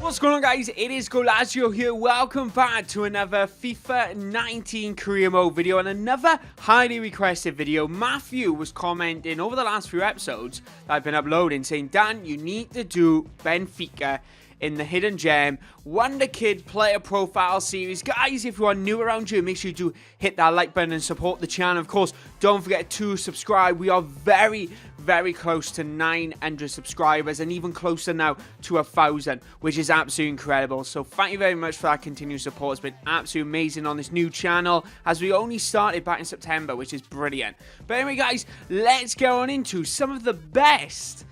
What's going on, guys? It is Goalazio here. Welcome back to another FIFA 19 career mode video and another highly requested video. Matthew was commenting over the last few episodes that I've been uploading saying, Dan, you need to do Benfica in the Hidden Gem Wonder Kid player profile series. Guys, if you are new around here, make sure you do hit that like button and support the channel. Of course, don't forget to subscribe. We are very close to 900 subscribers and even closer now to 1,000, which is absolutely incredible. So thank you very much for that continued support. It's been absolutely amazing on this new channel as we only started back in September, which is brilliant. But anyway, guys, let's get on into some of the best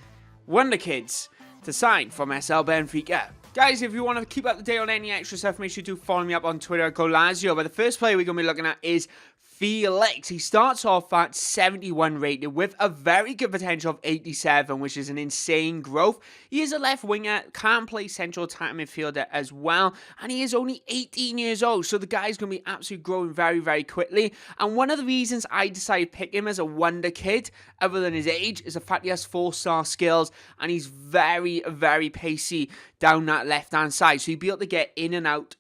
Wonder Kids to sign from SL Benfica. Guys, if you want to keep up to date on any extra stuff, make sure you do follow me up on Twitter at Goalazio. But the first player we're going to be looking at is Felix. He starts off at 71 rated with a very good potential of 87, which is an insane growth. He is a left winger, can play central attack midfielder as well, and he is only 18 years old, so the guy's going to be absolutely growing very quickly. And one of the reasons I decided to pick him as a wonder kid, other than his age, is the fact he has 4-star skills, and he's very pacey down that left-hand side, so he'll be able to get in and out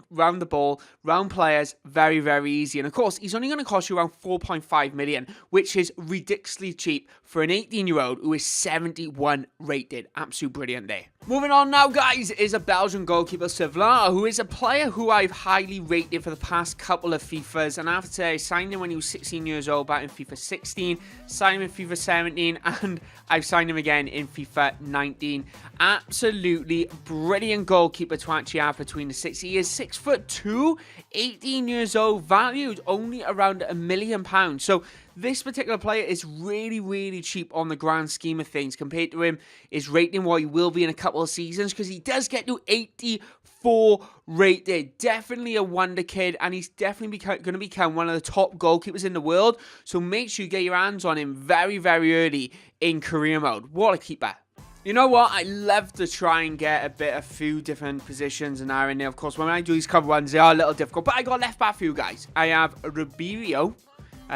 round the ball, round players, very easy. And of course, he's only going to cost you around 4.5 million, which is ridiculously cheap for an 18-year-old who is 71 rated. Absolute brilliant there. Moving on now, guys, is a Belgian goalkeeper, Sevilla, who is a player who I've highly rated for the past couple of FIFAs. And after I signed him when he was 16 years old back in FIFA 16, signed him in FIFA 17, and I've signed him again in FIFA 19. Absolutely brilliant goalkeeper to actually have between the six. He is 6'2", 18 years old, valued only around £1 million. So this particular player is really cheap on the grand scheme of things compared to him is rating what he will be in a couple of seasons, because he does get to 84 rated. Definitely a wonder kid, and he's definitely going to become one of the top goalkeepers in the world. So make sure you get your hands on him very early in career mode. What a keeper. You know what? I love to try and get a few different positions and in there. Of course, when I do these cover ones, they are a little difficult. But I got left back for you guys. I have Ribéry.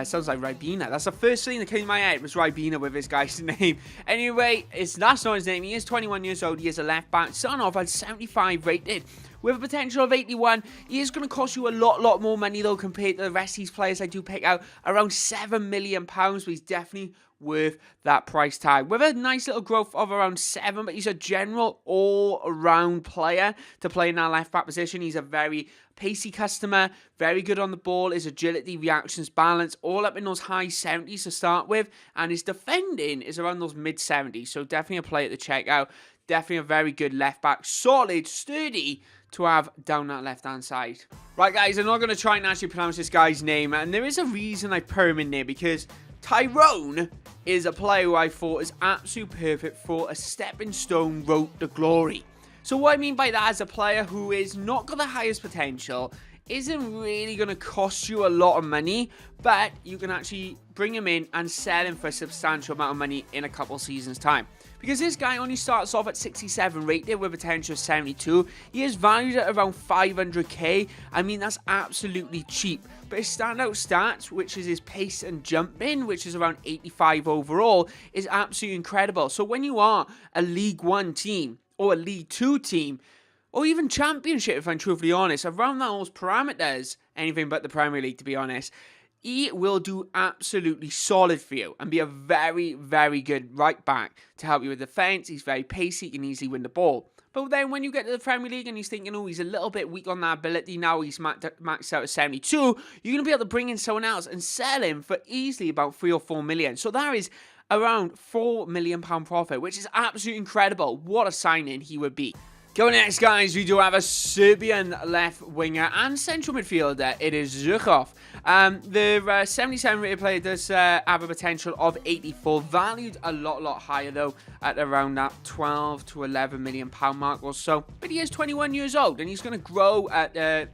Sounds like Ribena. That's the first thing that came to my head was Ribena with this guy's name. Anyway, that's not his name. He is 21 years old. He is a left back. Starting off at 75 rated with a potential of 81. He is going to cost you a lot more money though compared to the rest of these players I do pick out. Around £7 million, but he's definitely worth that price tag with a nice little growth of around 7. But he's a general all-around player to play in that left back position. He's a very pacey customer, very good on the ball. His agility, reactions, balance, all up in those high 70s to start with, and his defending is around those mid 70s. So definitely a player to check out. Definitely a very good left back, solid, sturdy to have down that left hand side. Right, guys, I'm not going to try and actually pronounce this guy's name, and there is a reason I put him in there, because Tyrone is a player who I thought is absolutely perfect for a stepping stone road to glory. So what I mean by that is a player who is not got the highest potential, isn't really going to cost you a lot of money, but you can actually bring him in and sell him for a substantial amount of money in a couple seasons time. Because this guy only starts off at 67 rated with a potential of 72. He is valued at around 500k. I mean, that's absolutely cheap. But his standout stats, which is his pace and jumping, which is around 85 overall, is absolutely incredible. So when you are a League 1 team or a League 2 team, or even Championship, if I'm truthfully honest, around those parameters, anything but the Premier League, to be honest, he will do absolutely solid for you and be a very good right back to help you with defense. He's very pacey, he can easily win the ball. But then when you get to the Premier League and he's thinking, oh, he's a little bit weak on that ability, now he's maxed out at 72, you're going to be able to bring in someone else and sell him for easily about 3 or 4 million. So that is around £4 million profit, which is absolutely incredible. What a signing he would be. Going next, guys, we do have a Serbian left winger and central midfielder. It is Zukov. The 77 rated player does have a potential of 84, valued a lot higher though, at around that 12 to 11 million pound mark or so. But he is 21 years old and he's going to grow at a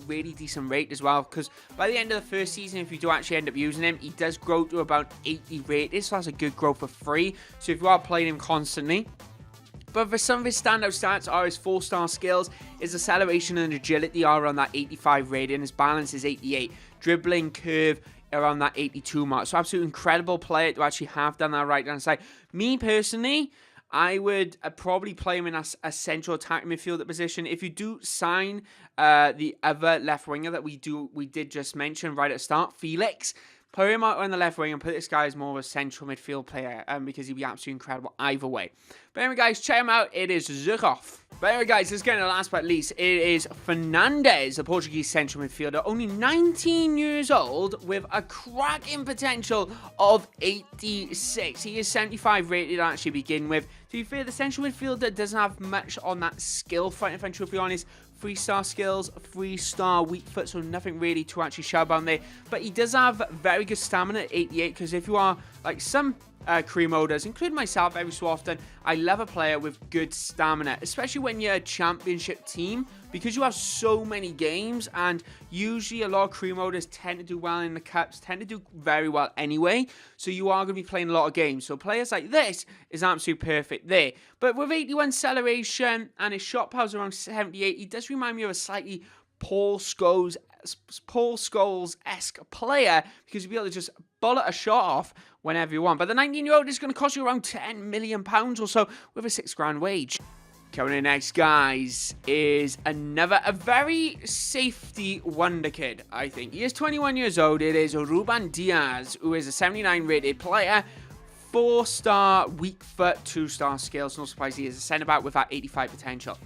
really decent rate as well, because by the end of the first season, if you do actually end up using him, he does grow to about 80 rated, so that's a good growth for free. So if you are playing him constantly. But for some of his standout stats are his 4-star skills, his acceleration and agility are around that 85 rating, his balance is 88, dribbling, curve around that 82 mark. So absolutely incredible player to actually have down that right hand side. Me personally, I would probably play him in a central attacking midfielder position. If you do sign the other left winger that we did just mention right at the start, Felix, play him out on the left wing and put this guy as more of a central midfield player because he'd be absolutely incredible either way. But anyway, guys, check him out. It is Zuchoff. But anyway, guys, let's get into the last but least. It is Fernandes, the Portuguese central midfielder, only 19 years old with a cracking potential of 86. He is 75 rated to actually begin with. To be fair, the central midfielder doesn't have much on that skill front, if I'm truthfully honest. 3-star skills, 3-star weak foot, so nothing really to actually shout about there. But he does have very good stamina at 88, because if you are like some career moders, including myself every so often, I love a player with good stamina, especially when you're a championship team, because you have so many games, and usually a lot of career moders tend to do well in the cups, tend to do very well anyway, so you are going to be playing a lot of games. So players like this is absolutely perfect there. But with 81 acceleration and his shot power around 78, he does remind me of a slightly Paul Scholes-esque player, because you'll be able to just bullet a shot off whenever you want. But the 19-year-old is going to cost you around £10 million or so with a £6,000 wage. Coming in next, guys, is a very safety wonder kid, I think. He is 21 years old. It is Ruben Diaz, who is a 79 rated player. 4-star weak foot, 2-star skills. No surprise, he is a centre-back with that 85 potential.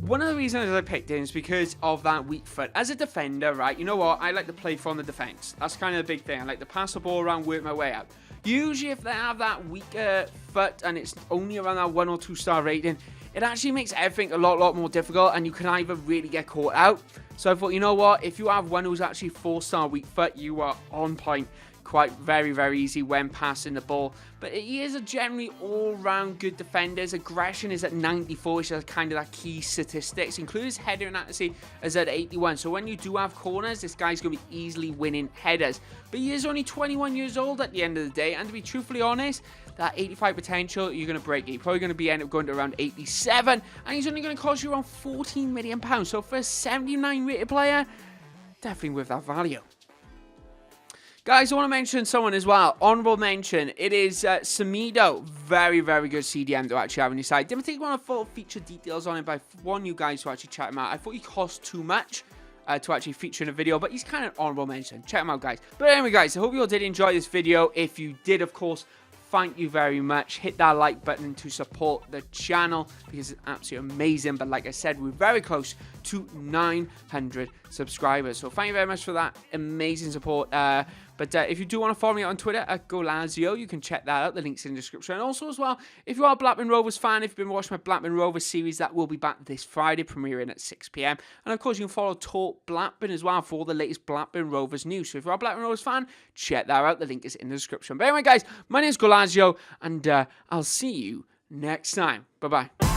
One of the reasons I picked him is because of that weak foot. As a defender, right, you know what? I like to play from the defence. That's kind of the big thing. I like to pass the ball around, work my way out. Usually, if they have that weaker foot and it's only around that 1 or 2-star rating, it actually makes everything a lot more difficult, and you can either really get caught out. So I thought, you know what? If you have one who's actually 4-star weak foot, you are on point. Quite very easy when passing the ball. But he is a generally all-round good defender. His aggression is at 94, which is kind of that key statistics, including his header and accuracy is at 81. So when you do have corners, this guy's going to be easily winning headers. But he is only 21 years old at the end of the day, and to be truthfully honest, that 85 potential, you're going to break it. You're probably going to end up going to around 87, and he's only going to cost you around £14 million. So for a 79 rated player, definitely worth that value. Guys, I want to mention someone as well. Honourable mention. It is Samido. Very good CDM to actually have on your side. Didn't think I want to full feature details on it, but I want you guys to actually check him out. I thought he cost too much to actually feature in a video, but he's kind of honourable mention. Check him out, guys. But anyway, guys, I hope you all did enjoy this video. If you did, of course, thank you very much. Hit that like button to support the channel, because it's absolutely amazing. But like I said, we're very close to 900 subscribers. So thank you very much for that amazing support. But if you do want to follow me on Twitter at Goalazio, you can check that out. The link's in the description. And also as well, if you are a Blackburn Rovers fan, if you've been watching my Blackburn Rovers series, that will be back this Friday, premiering at 6 PM. And of course, you can follow Talk Blackburn as well for all the latest Blackburn Rovers news. So if you're a Blackburn Rovers fan, check that out. The link is in the description. But anyway, guys, my name is Goalazio, and I'll see you next time. Bye-bye.